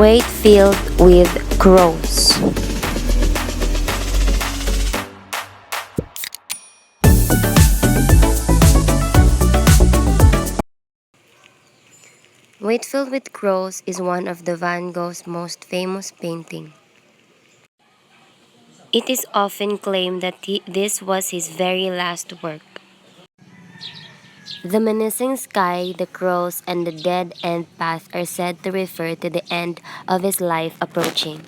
wheatfield with crows. Wheatfield with Crows is one of the Van Gogh's most famous paintings. It is often claimed that this was his very last work. The menacing sky, the crows, and the dead-end path are said to refer to the end of his life approaching.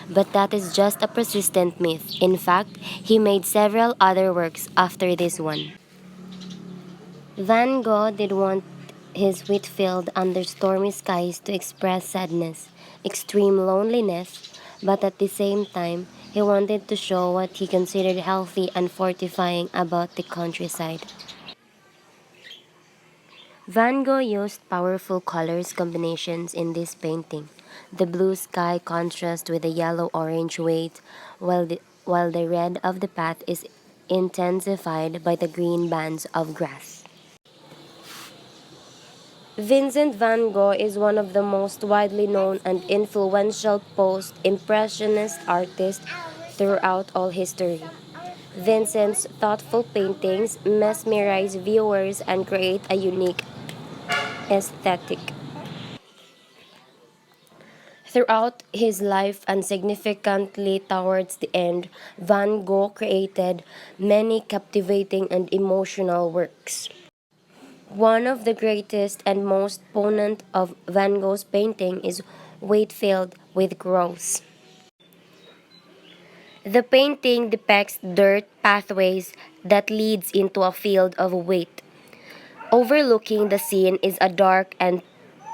But that is just a persistent myth. In fact, he made several other works after this one. Van Gogh did want his wheatfield under stormy skies to express sadness, extreme loneliness, but at the same time, he wanted to show what he considered healthy and fortifying about the countryside. Van Gogh used powerful colors combinations in this painting. The blue sky contrasts with the yellow-orange weight, while the red of the path is intensified by the green bands of grass. Vincent van Gogh is one of the most widely known and influential post-impressionist artists throughout all history. Vincent's thoughtful paintings mesmerize viewers and create a unique aesthetic. Throughout his life and significantly towards the end, Van Gogh created many captivating and emotional works. One of the greatest and most prominent of Van Gogh's painting is Wheatfield with Crows. The painting depicts dirt pathways that leads into a field of wheat. Overlooking the scene is a dark and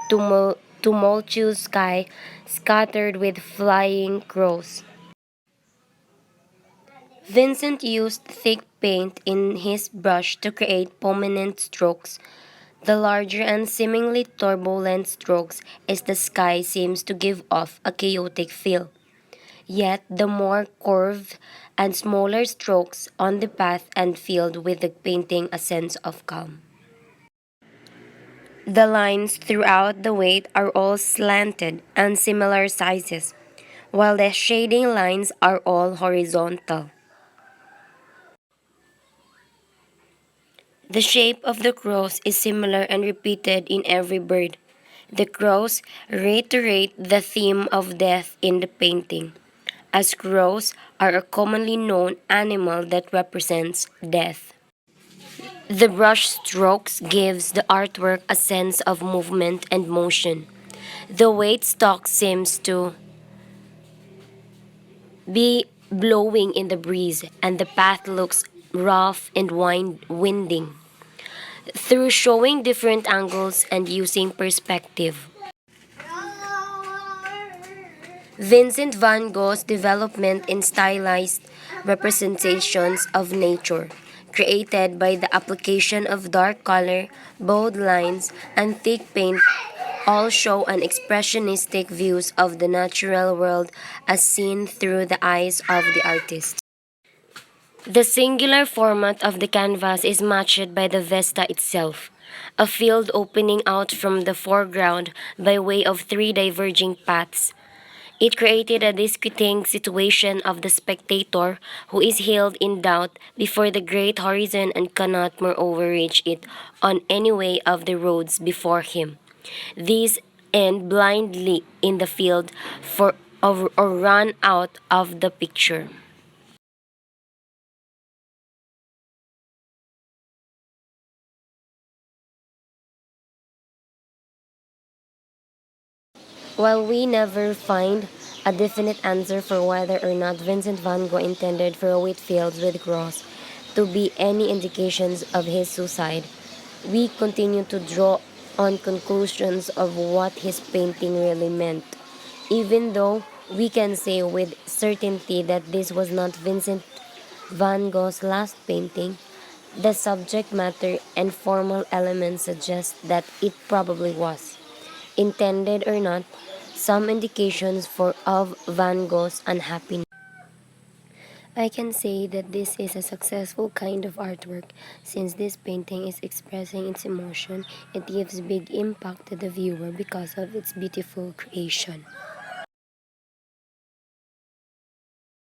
tumultuous sky scattered with flying crows. Vincent used thick paint in his brush to create prominent strokes. The larger and seemingly turbulent strokes as the sky seems to give off a chaotic feel. Yet the more curved and smaller strokes on the path and field with the painting a sense of calm. The lines throughout the weight are all slanted and similar sizes, while the shading lines are all horizontal. The shape of the crows is similar and repeated in every bird. The crows reiterate the theme of death in the painting, as crows are a commonly known animal that represents death. The brush strokes gives the artwork a sense of movement and motion. The weight stalk seems to be blowing in the breeze, and the path looks rough and winding. Through showing different angles and using perspective, Vincent van Gogh's development in stylized representations of nature, created by the application of dark color, bold lines, and thick paint, all show an expressionistic views of the natural world as seen through the eyes of the artist. The singular format of the canvas is matched by the vesta itself, a field opening out from the foreground by way of three diverging paths. It created a disquieting situation of the spectator who is held in doubt before the great horizon and cannot moreover reach it on any way of the roads before him. These end blindly in the field or run out of the picture. While we never find a definite answer for whether or not Vincent van Gogh intended for Whitfields with Cross to be any indications of his suicide, we continue to draw on conclusions of what his painting really meant. Even though we can say with certainty that this was not Vincent van Gogh's last painting, the subject matter and formal elements suggest that it probably was. Intended or not, some indications of Van Gogh's unhappiness. I can say that this is a successful kind of artwork. Since this painting is expressing its emotion, it gives big impact to the viewer because of its beautiful creation.